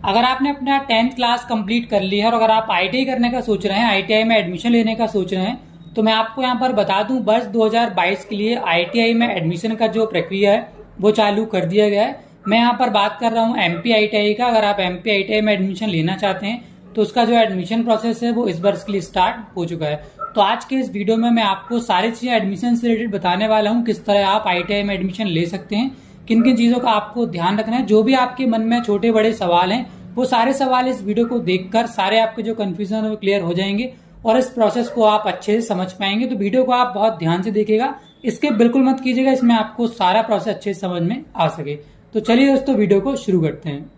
अगर आपने अपना 10th क्लास कंप्लीट कर लिया है और अगर आप आईटीआई करने का सोच रहे हैं, आईटीआई में एडमिशन लेने का सोच रहे हैं, तो मैं आपको यहाँ पर बता दूं वर्ष 2022 के लिए आईटीआई में एडमिशन का जो प्रक्रिया है वो चालू कर दिया गया है। मैं यहाँ पर बात कर रहा हूँ एमपी आईटीआई का। अगर आप एमपी आईटीआई में एडमिशन लेना चाहते हैं तो उसका जो एडमिशन प्रोसेस है वो इस वर्ष के लिए स्टार्ट हो चुका है। तो आज के इस वीडियो में मैं आपको सारी चीजें एडमिशन से रिलेटेड बताने वाला हूँ, किस तरह आप आईटीआई में एडमिशन ले सकते हैं, किन किन चीजों का आपको ध्यान रखना है। जो भी आपके मन में छोटे बड़े सवाल हैं वो सारे सवाल इस वीडियो को देखकर सारे आपके जो कंफ्यूजन है वो क्लियर हो जाएंगे और इस प्रोसेस को आप अच्छे से समझ पाएंगे। तो वीडियो को आप बहुत ध्यान से देखिएगा, स्किप बिल्कुल मत कीजिएगा, इसमें आपको सारा प्रोसेस अच्छे से समझ में आ सके। तो चलिए दोस्तों वीडियो को शुरू करते हैं।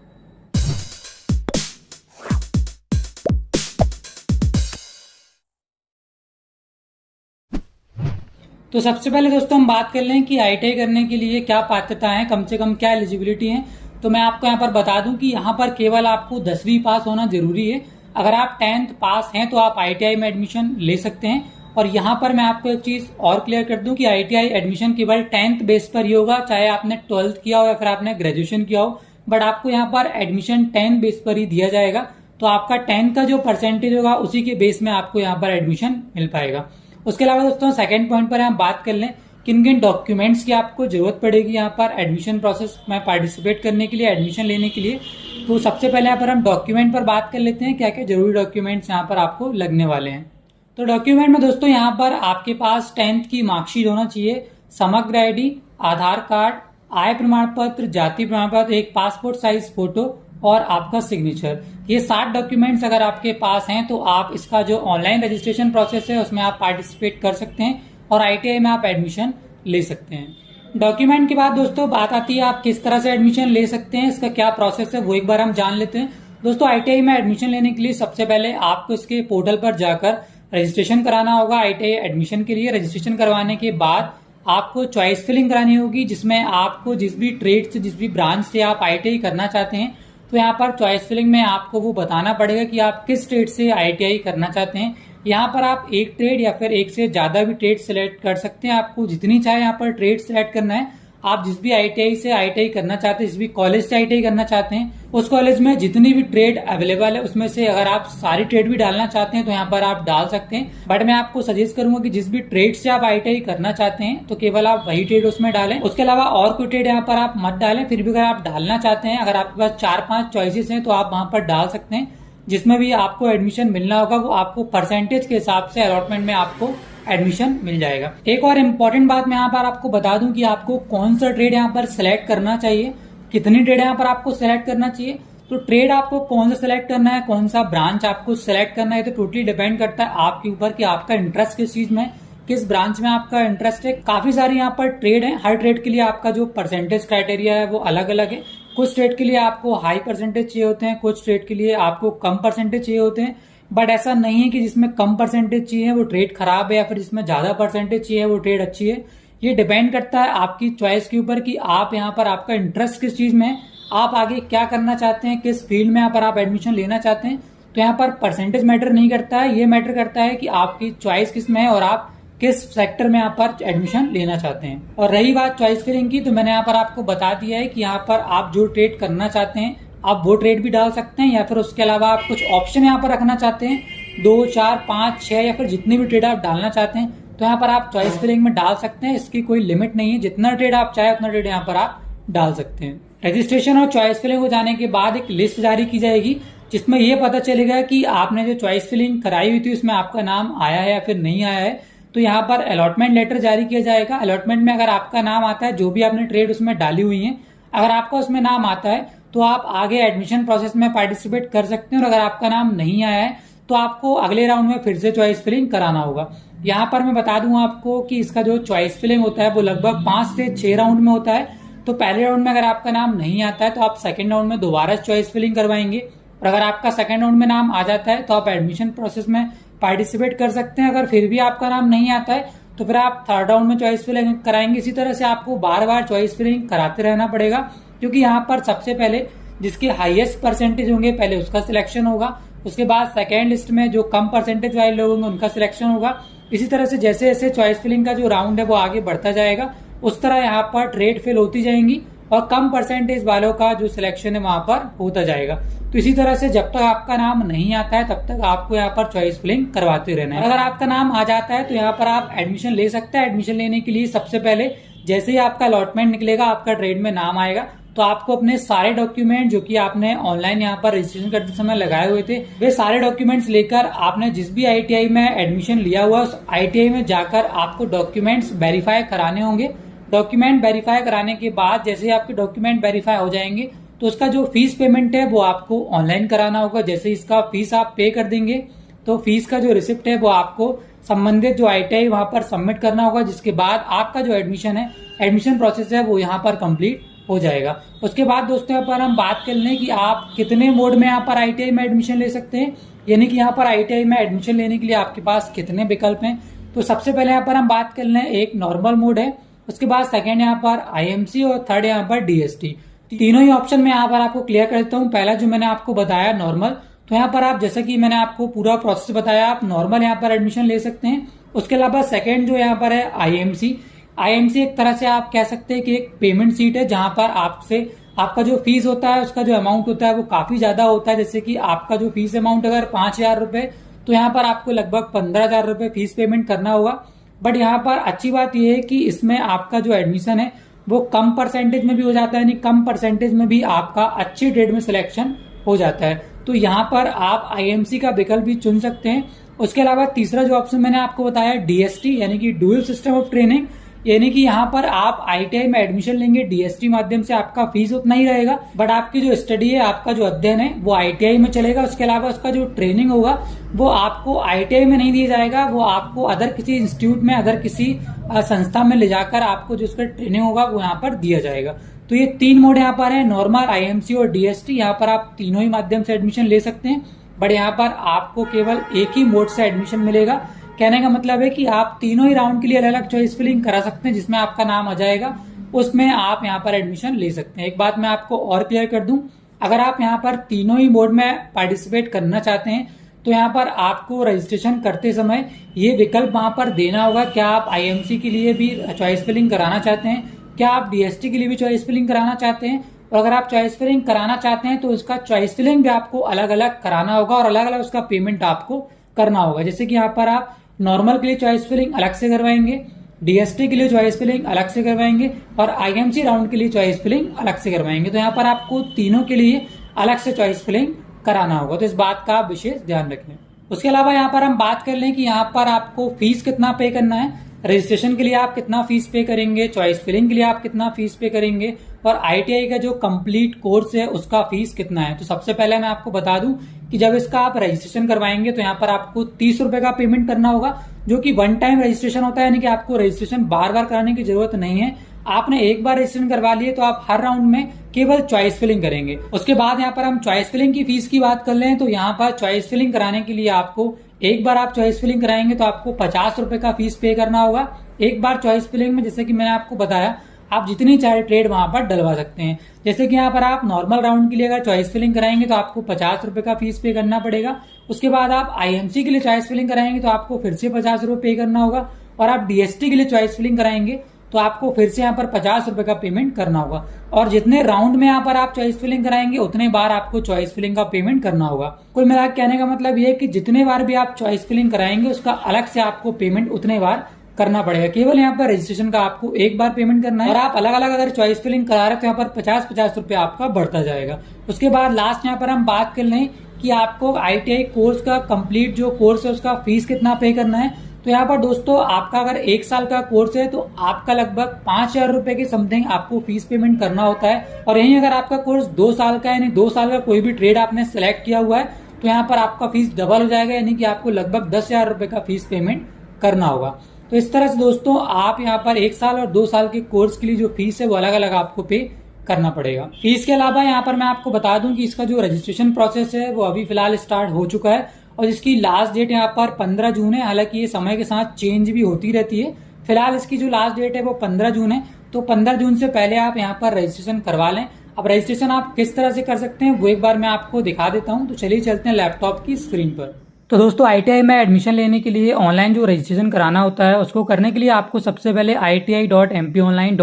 तो सबसे पहले दोस्तों हम बात कर लें कि आईटीआई करने के लिए क्या पात्रता है, कम से कम क्या एलिजिबिलिटी है। तो मैं आपको यहाँ पर बता दूं कि यहाँ पर केवल आपको 10वीं पास होना जरूरी है। अगर आप 10th पास हैं तो आप आईटीआई में एडमिशन ले सकते हैं। और यहाँ पर मैं आपको एक चीज और क्लियर कर दूं कि आईटीआई एडमिशन केवल 10th बेस पर ही होगा, चाहे आपने 12th किया हो या फिर आपने ग्रेजुएशन किया हो, बट आपको यहाँ पर एडमिशन 10 बेस पर ही दिया जाएगा। तो आपका 10 का जो परसेंटेज होगा उसी के बेस में आपको यहाँ पर एडमिशन मिल पाएगा। उसके अलावा दोस्तों सेकंड पॉइंट पर हम बात कर लें किन किन डॉक्यूमेंट्स की आपको जरूरत पड़ेगी यहाँ पर एडमिशन प्रोसेस में पार्टिसिपेट करने के लिए, एडमिशन लेने के लिए। तो सबसे पहले यहाँ पर हम डॉक्यूमेंट पर बात कर लेते हैं, क्या क्या जरूरी डॉक्यूमेंट्स यहाँ पर आपको लगने वाले हैं। तो डॉक्यूमेंट में दोस्तों यहाँ पर आपके पास 10th की मार्कशीट होना चाहिए, समग्र आईडी, आधार कार्ड, आय प्रमाण पत्र, जाति प्रमाण पत्र, एक पासपोर्ट साइज फोटो और आपका सिग्नेचर। ये 7 डॉक्यूमेंट्स अगर आपके पास हैं तो आप इसका जो ऑनलाइन रजिस्ट्रेशन प्रोसेस है उसमें आप पार्टिसिपेट कर सकते हैं और आईटीआई में आप एडमिशन ले सकते हैं। डॉक्यूमेंट के बाद दोस्तों बात आती है आप किस तरह से एडमिशन ले सकते हैं, इसका क्या प्रोसेस है वो एक बार हम जान लेते हैं। दोस्तों आईटीआई में एडमिशन लेने के लिए सबसे पहले आपको इसके पोर्टल पर जाकर रजिस्ट्रेशन कराना होगा आईटीआई एडमिशन के लिए। रजिस्ट्रेशन करवाने के बाद आपको चॉइस फिलिंग करानी होगी, जिसमें आपको जिस भी ट्रेड से, जिस भी ब्रांच से आप आईटीआई करना चाहते हैं, तो यहाँ पर चॉइस फिलिंग में आपको वो बताना पड़ेगा कि आप किस ट्रेड से आईटीआई करना चाहते हैं। यहाँ पर आप एक ट्रेड या फिर एक से ज्यादा भी ट्रेड सिलेक्ट कर सकते हैं, आपको जितनी चाहे यहाँ पर ट्रेड सिलेक्ट करना है। आप जिस भी आईटीआई से आईटीआई करना चाहते हैं, जिस भी कॉलेज से आईटीआई करना चाहते हैं, उस कॉलेज में जितनी भी ट्रेड अवेलेबल है उसमें से अगर आप सारी ट्रेड भी डालना चाहते हैं तो यहाँ पर आप डाल सकते हैं। बट मैं आपको सजेस्ट करूंगा कि जिस भी ट्रेड से आप आईटीआई करना चाहते हैं तो केवल आप वही ट्रेड उसमें डालें, उसके अलावा और कोई ट्रेड यहाँ पर आप मत डालें। फिर भी अगर आप डालना चाहते हैं, अगर आपके पास 4-5 चॉइसेस हैं तो आप वहां पर डाल सकते हैं। जिसमें भी आपको एडमिशन मिलना होगा वो आपको परसेंटेज के हिसाब से अलॉटमेंट में आपको एडमिशन मिल जाएगा। एक और इम्पोर्टेंट बात मैं यहाँ पर आपको बता दूं कि आपको कौन सा ट्रेड यहाँ पर सिलेक्ट करना चाहिए, कितनी ट्रेड यहाँ पर आपको सिलेक्ट करना चाहिए। तो ट्रेड आपको कौन सा सिलेक्ट करना है, कौन सा ब्रांच आपको सिलेक्ट करना है, तो टोटली डिपेंड करता है आपके ऊपर कि आपका इंटरेस्ट किस चीज में, किस ब्रांच में आपका इंटरेस्ट है। काफी सारी यहाँ पर ट्रेड है, हर ट्रेड के लिए आपका जो परसेंटेज क्राइटेरिया है वो अलग अलग है। कुछ ट्रेड के लिए आपको हाई परसेंटेज चाहिए होते हैं, कुछ ट्रेड के लिए आपको कम परसेंटेज चाहिए होते हैं। बट ऐसा नहीं है कि जिसमें कम परसेंटेज चाहिए वो ट्रेड खराब है या फिर जिसमें ज्यादा परसेंटेज चाहिए वो ट्रेड अच्छी है। ये डिपेंड करता है आपकी चॉइस के ऊपर कि आप यहाँ पर आपका इंटरेस्ट किस चीज में है, आप आगे क्या करना चाहते हैं, किस फील्ड में यहाँ पर आप एडमिशन लेना चाहते हैं। तो यहाँ पर परसेंटेज मैटर नहीं करता है, ये मैटर करता है कि आपकी चॉइस किस में है और आप किस सेक्टर में यहाँ पर एडमिशन लेना चाहते हैं। और रही बात चॉइस फिलिंग की, तो मैंने यहाँ पर आपको बता दिया है कि यहाँ पर आप जो ट्रेड करना चाहते हैं आप वो ट्रेड भी डाल सकते हैं, या फिर उसके अलावा आप कुछ ऑप्शन यहाँ पर रखना चाहते हैं, 2, 4, 5, 6 या फिर जितनी भी ट्रेड आप डालना चाहते हैं तो यहाँ पर आप चॉइस फिलिंग में डाल सकते हैं। इसकी कोई लिमिट नहीं है, जितना ट्रेड आप चाहे उतना ट्रेड यहाँ पर आप डाल सकते हैं। रजिस्ट्रेशन और चॉइस फिलिंग हो जाने के बाद एक लिस्ट जारी की जाएगी जिसमें यह पता चलेगा कि आपने जो चॉइस फिलिंग कराई हुई थी उसमें आपका नाम आया है या फिर नहीं आया है। तो यहाँ पर अलॉटमेंट लेटर जारी किया जाएगा। अलॉटमेंट में अगर आपका नाम आता है, जो भी आपने ट्रेड उसमें डाली हुई है, अगर आपका उसमें नाम आता है तो आप आगे एडमिशन प्रोसेस में पार्टिसिपेट कर सकते हैं। और अगर आपका नाम नहीं आया है तो आपको अगले राउंड में फिर से चॉइस फिलिंग कराना होगा। यहाँ पर मैं बता दूं आपको कि इसका जो चॉइस फिलिंग होता है वो लगभग 5 से 6 राउंड में होता है। तो पहले राउंड में अगर आपका नाम नहीं आता है तो आप सेकेंड राउंड में दोबारा चॉइस फिलिंग करवाएंगे, और अगर आपका सेकेंड राउंड में नाम आ जाता है तो आप एडमिशन प्रोसेस में पार्टिसिपेट कर सकते हैं। अगर फिर भी आपका नाम नहीं आता है तो फिर आप थर्ड राउंड में चॉइस फिलिंग कराएंगे। इसी तरह से आपको बार बार चॉइस फिलिंग कराते रहना पड़ेगा, क्योंकि यहाँ पर सबसे पहले जिसके हाईएस्ट परसेंटेज होंगे पहले उसका सिलेक्शन होगा, उसके बाद सेकेंड लिस्ट में जो कम परसेंटेज वाले लोग होंगे उनका सिलेक्शन होगा। इसी तरह से जैसे जैसे चॉइस फिलिंग का जो राउंड है वो आगे बढ़ता जाएगा उस तरह यहाँ पर ट्रेड फिल होती जाएंगी और कम परसेंटेज वालों का जो सिलेक्शन है वहां पर होता जाएगा। तो इसी तरह से जब तक आपका नाम नहीं आता है तब तक आपको यहाँ पर चॉइस फिलिंग करवाते रहना है। अगर आपका नाम आ जाता है तो यहाँ पर आप एडमिशन ले सकते हैं। एडमिशन लेने के लिए सबसे पहले जैसे ही आपका अलॉटमेंट निकलेगा, आपका ट्रेड में नाम आएगा, तो आपको अपने सारे डॉक्यूमेंट जो कि आपने ऑनलाइन यहाँ पर रजिस्ट्रेशन करते समय लगाए हुए थे, वे सारे डॉक्यूमेंट्स लेकर आपने जिस भी आईटीआई में एडमिशन लिया हुआ उस आईटीआई में जाकर आपको डॉक्यूमेंट्स वेरीफाई कराने होंगे। डॉक्यूमेंट वेरीफाई कराने के बाद जैसे ही आपके डॉक्यूमेंट वेरीफाई हो जाएंगे तो उसका जो फीस पेमेंट है वो आपको ऑनलाइन कराना होगा। जैसे इसका फीस आप पे कर देंगे तो फीस का जो रिसिप्ट है वो आपको संबंधित जो आईटीआई वहां पर सबमिट करना होगा, जिसके बाद आपका जो एडमिशन है, एडमिशन प्रोसेस है वो यहाँ पर कंप्लीट हो जाएगा। उसके बाद दोस्तों यहाँ पर हम बात कर लें कि आप कितने मोड में यहाँ पर आईटीआई में एडमिशन ले सकते हैं, यानी कि यहाँ पर आईटीआई में एडमिशन लेने के लिए आपके पास कितने विकल्प हैं। तो सबसे पहले यहाँ पर हम बात कर लें, एक नॉर्मल मोड है, उसके बाद सेकेंड यहाँ पर आईएमसी और थर्ड यहाँ पर डीएसटी। तीनों ही ऑप्शन में यहाँ पर आपको क्लियर कर देता हूँ। पहला जो मैंने आपको बताया नॉर्मल, तो यहाँ पर आप जैसे कि मैंने आपको पूरा प्रोसेस बताया, आप नॉर्मल यहाँ पर एडमिशन ले सकते हैं। उसके अलावा सेकेंड जो यहाँ पर है आईएमसी, आईएमसी एक तरह से आप कह सकते हैं कि एक पेमेंट सीट है जहां पर आपसे आपका जो फीस होता है, उसका जो अमाउंट होता है वो काफी ज्यादा होता है। जैसे कि आपका जो फीस अमाउंट अगर 5,000 रुपए, तो यहाँ पर आपको लगभग 15,000 रुपए फीस पेमेंट करना होगा। बट यहाँ पर अच्छी बात यह है कि इसमें आपका जो एडमिशन है वो कम परसेंटेज में भी हो जाता है, यानी कम परसेंटेज में भी आपका अच्छी ट्रेड में सिलेक्शन हो जाता है। तो यहाँ पर आप आईएमसी का विकल्प भी चुन सकते हैं। उसके अलावा तीसरा जो ऑप्शन मैंने आपको बताया डीएसटी, यानी कि ड्यूअल सिस्टम ऑफ ट्रेनिंग, यानी कि यहाँ पर आप आईटीआई में एडमिशन लेंगे, डीएसटी माध्यम से आपका फीस उतना ही रहेगा, बट आपकी जो स्टडी है, आपका जो अध्ययन है वो आईटीआई में चलेगा। उसके अलावा उसका जो ट्रेनिंग होगा वो आपको आईटीआई में नहीं दिया जाएगा, वो आपको अदर किसी इंस्टीट्यूट में, अदर किसी संस्था में ले जाकर आपको जो उसका ट्रेनिंग होगा वो यहाँ पर दिया जाएगा। तो ये तीन मोड यहाँ पर है, नॉर्मल, आईएमसी और डीएसटी। यहाँ पर आप तीनों ही माध्यम से एडमिशन ले सकते हैं, बट यहाँ पर आपको केवल एक ही मोड से एडमिशन मिलेगा। कहने का मतलब है कि आप तीनों ही राउंड के लिए अलग अलग चॉइस फिलिंग करा सकते हैं, जिसमें आपका नाम आ जाएगा उसमें आप यहाँ पर एडमिशन ले सकते हैं। एक बात मैं आपको और क्लियर कर दूं, अगर आप यहाँ पर तीनों ही मोड में पार्टिसिपेट करना चाहते हैं तो यहाँ पर आपको रजिस्ट्रेशन करते समय ये विकल्प वहां पर देना होगा, क्या आप आईएमसी के लिए भी चॉइस फिलिंग कराना चाहते हैं, क्या आप डीएसटी के लिए भी चॉइस फिलिंग कराना चाहते हैं। और अगर आप चॉइस फिलिंग कराना चाहते हैं तो उसका चॉइस फिलिंग भी आपको अलग अलग कराना होगा और अलग अलग उसका पेमेंट आपको करना होगा। जैसे कि यहाँ पर आप नॉर्मल के लिए चॉइस फिलिंग अलग से करवाएंगे, डीएसटी के लिए चॉइस फिलिंग अलग से करवाएंगे और आईएमसी राउंड के लिए चॉइस फिलिंग अलग से करवाएंगे। तो यहाँ पर आपको तीनों के लिए अलग से चॉइस फिलिंग कराना होगा, तो इस बात का आप विशेष ध्यान रखें। उसके अलावा यहाँ पर हम बात कर लें कि यहाँ पर आपको फीस कितना पे करना है। रजिस्ट्रेशन के लिए आप कितना फीस पे करेंगे, चॉइस फिलिंग के लिए आप कितना फीस पे करेंगे और आईटीआई का जो कंप्लीट कोर्स है उसका फीस कितना है। तो सबसे पहले मैं आपको बता दूं कि जब इसका आप रजिस्ट्रेशन करवाएंगे तो यहाँ पर आपको 30 रुपए का पेमेंट करना होगा, जो कि वन टाइम रजिस्ट्रेशन होता है, यानी कि आपको रजिस्ट्रेशन बार बार कराने की जरूरत नहीं है। आपने एक बार रजिस्ट्रेशन करवा लिए तो आप हर राउंड में केवल चॉइस फिलिंग करेंगे। उसके बाद यहाँ पर हम चॉइस फिलिंग की फीस की बात कर लें तो यहाँ पर चॉइस फिलिंग कराने के लिए आपको एक बार आप चॉइस फिलिंग कराएंगे तो आपको 50 रुपए का फीस पे करना होगा। एक बार चॉइस फिलिंग में जैसे कि मैंने आपको बताया, आप जितनी चाहे ट्रेड वहां पर डलवा सकते हैं। जैसे कि यहाँ पर आप नॉर्मल राउंड के लिए अगर चॉइस फिलिंग कराएंगे तो आपको 50 रुपए का फीस पे करना पड़ेगा। उसके बाद आप आईएमसी के लिए चॉइस फिलिंग कराएंगे तो आपको फिर से 50 रुपए पे करना होगा और आप डीएसटी के लिए चॉइस फिलिंग कराएंगे तो आपको फिर से यहाँ पर 50 रुपए का पेमेंट करना होगा। और जितने राउंड में यहाँ पर आप चॉइस फिलिंग कराएंगे उतने बार आपको चॉइस फिलिंग का पेमेंट करना होगा। कुल मिला कहने का मतलब ये है कि जितने बार भी आप चॉइस फिलिंग कराएंगे उसका अलग से आपको पेमेंट उतने बार करना पड़ेगा। केवल यहाँ पर रजिस्ट्रेशन का आपको एक बार पेमेंट करना है और आप अलग अलग अगर चॉइस फिलिंग करा रहे तो यहाँ पर 50-50 रुपए आपका बढ़ता जाएगा। उसके बाद लास्ट यहाँ पर हम बात कर लें कि आपको आईटीआई कोर्स का कंप्लीट जो कोर्स है उसका फीस कितना पे करना है। तो यहाँ पर दोस्तों आपका अगर 1 साल का कोर्स है तो आपका लगभग 5,000 रुपए के समथिंग आपको फीस पेमेंट करना होता है। और यहीं अगर आपका कोर्स 2 साल का है, यानी 2 साल का कोई भी ट्रेड आपने सेलेक्ट किया हुआ है तो यहाँ पर आपका फीस डबल हो जाएगा, यानी कि आपको लगभग 10,000 रुपए का फीस पेमेंट करना होगा। तो इस तरह से दोस्तों आप यहाँ पर 1 साल और 2 साल के कोर्स के लिए जो फीस है वो अलग अलग आपको पे करना पड़ेगा। फीस के अलावा यहाँ पर मैं आपको बता दूं कि इसका जो रजिस्ट्रेशन प्रोसेस है वो अभी फिलहाल स्टार्ट हो चुका है और इसकी लास्ट डेट यहाँ पर 15 जून है। हालांकि ये समय के साथ चेंज भी होती रहती है। फिलहाल इसकी जो लास्ट डेट है वो 15 जून है, तो 15 जून से पहले आप यहाँ पर रजिस्ट्रेशन करवा लें। अब रजिस्ट्रेशन आप किस तरह से कर सकते हैं वो एक बार मैं आपको दिखा देता हूँ। तो चलिए चलते हैं लैपटॉप की स्क्रीन पर। तो दोस्तों आईटीआई में एडमिशन लेने के लिए ऑनलाइन जो रजिस्ट्रेशन कराना होता है उसको करने के लिए आपको सबसे पहले ITI.MPOnline.in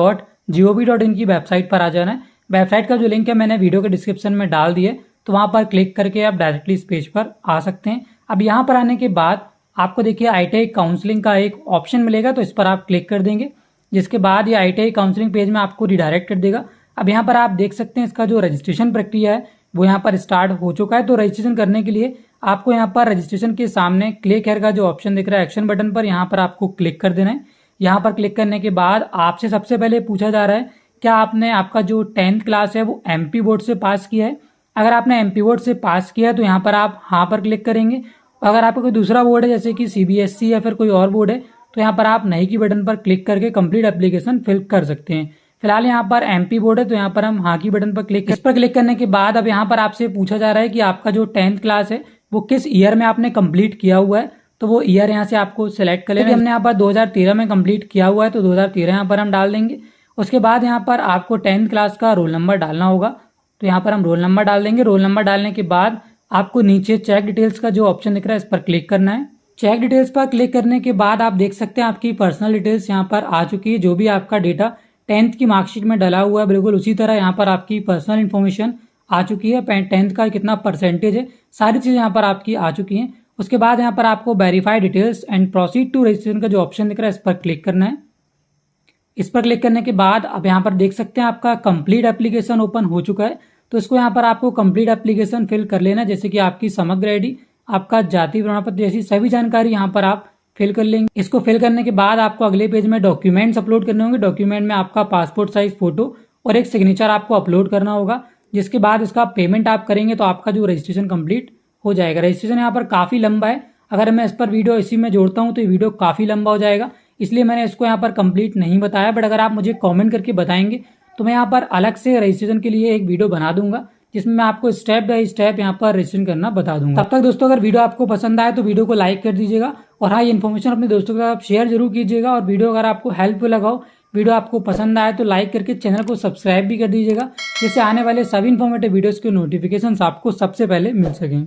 gov.in की वेबसाइट पर आ जाना है। वेबसाइट का जो लिंक है मैंने वीडियो के डिस्क्रिप्शन में डाल दिया है, तो वहाँ पर क्लिक करके आप डायरेक्टली इस पेज पर आ सकते हैं। अब यहाँ पर आने के बाद आपको देखिए ITI काउंसलिंग का एक ऑप्शन मिलेगा, तो इस पर आप क्लिक कर देंगे, जिसके बाद ये ITI काउंसलिंग पेज में आपको रिडायरेक्ट कर देगा। अब यहाँ पर आप देख सकते हैं इसका जो रजिस्ट्रेशन प्रक्रिया है वो यहाँ पर स्टार्ट हो चुका है। तो रजिस्ट्रेशन करने के लिए आपको यहाँ पर रजिस्ट्रेशन के सामने क्लिक हेयर का जो ऑप्शन दिख रहा है एक्शन बटन पर, यहाँ पर आपको क्लिक कर देना है। यहाँ पर क्लिक करने के बाद आपसे सबसे पहले पूछा जा रहा है क्या आपने आपका जो 10th क्लास है वो MP बोर्ड से पास किया है। अगर आपने MP बोर्ड से पास किया है तो यहाँ पर आप हाँ पर क्लिक करेंगे। अगर आपका कोई दूसरा बोर्ड है जैसे कि CBSE या फिर कोई और बोर्ड है तो यहाँ पर आप नहीं की बटन पर क्लिक करके कंप्लीट एप्लीकेशन फिल कर सकते हैं। फिलहाल यहाँ पर MP बोर्ड है तो यहाँ पर हम हाँ की बटन पर क्लिक, इस पर क्लिक करने के बाद अब यहाँ पर आपसे पूछा जा रहा है कि आपका जो 10th क्लास है वो किस ईयर में आपने कंप्लीट किया हुआ है। तो वो ईयर यहाँ से आपको सिलेक्ट कर लेना। हमने यहाँ पर 2013 में कंप्लीट किया हुआ है तो 2013 यहाँ पर हम डाल देंगे। उसके बाद यहाँ पर आपको 10th क्लास का रोल नंबर डालना होगा, तो यहाँ पर हम रोल नंबर डाल देंगे। रोल नंबर डालने के बाद आपको नीचे चेक डिटेल्स का जो ऑप्शन दिख रहा है इस पर क्लिक करना है। चेक डिटेल्स पर क्लिक करने के बाद आप देख सकते हैं आपकी पर्सनल डिटेल्स यहाँ पर आ चुकी है। जो भी आपका डेटा 10th की मार्कशीट में डला हुआ है बिल्कुल उसी तरह यहाँ पर आपकी पर्सनल इन्फॉर्मेशन आ चुकी है। 10th का कितना परसेंटेज है, सारी चीज़ें यहाँ पर आपकी आ चुकी हैं। उसके बाद यहाँ पर आपको verify details and proceed to registration का जो ऑप्शन दिख रहा है इस पर क्लिक करना है। इस पर क्लिक करने के बाद अब यहाँ पर देख सकते हैं आपका कंप्लीट एप्लीकेशन ओपन हो चुका है। तो इसको यहाँ पर आपको कंप्लीट एप्लीकेशन फिल कर लेना, जैसे कि आपकी समग्र ID, आपका जाति प्रमाण पत्र जैसी सभी जानकारी यहाँ पर आप फिल कर लेंगे। इसको फिल करने के बाद आपको अगले पेज में डॉक्यूमेंट्स अपलोड करने होंगे। डॉक्यूमेंट में आपका पासपोर्ट साइज फोटो और एक सिग्नेचर आपको अपलोड करना होगा, जिसके बाद इसका पेमेंट आप करेंगे तो आपका जो रजिस्ट्रेशन कंप्लीट हो जाएगा। रजिस्ट्रेशन यहाँ पर काफ़ी लंबा है, अगर मैं इस पर वीडियो इसी में जोड़ता हूँ तो ये वीडियो काफ़ी लंबा हो जाएगा, इसलिए मैंने इसको यहाँ पर कंप्लीट नहीं बताया। बट अगर आप मुझे कमेंट करके बताएंगे तो मैं यहाँ पर अलग से रजिस्ट्रेशन के लिए एक वीडियो बना दूंगा, जिसमें मैं आपको स्टेप बाय स्टेप यहाँ पर रजिस्ट्रेशन करना बता दूंगा। तब तक दोस्तों अगर वीडियो आपको पसंद आए तो वीडियो को लाइक कर दीजिएगा और हाँ, ये इन्फॉर्मेशन अपने दोस्तों के साथ शेयर जरूर कीजिएगा। और वीडियो अगर आपको हेल्पफुल लगा हो, वीडियो आपको पसंद आए तो लाइक करके चैनल को सब्सक्राइब भी कर दीजिएगा, जिससे आने वाले सभी इन्फॉर्मेटिव वीडियोस के नोटिफिकेशन आपको सबसे पहले मिल सकें।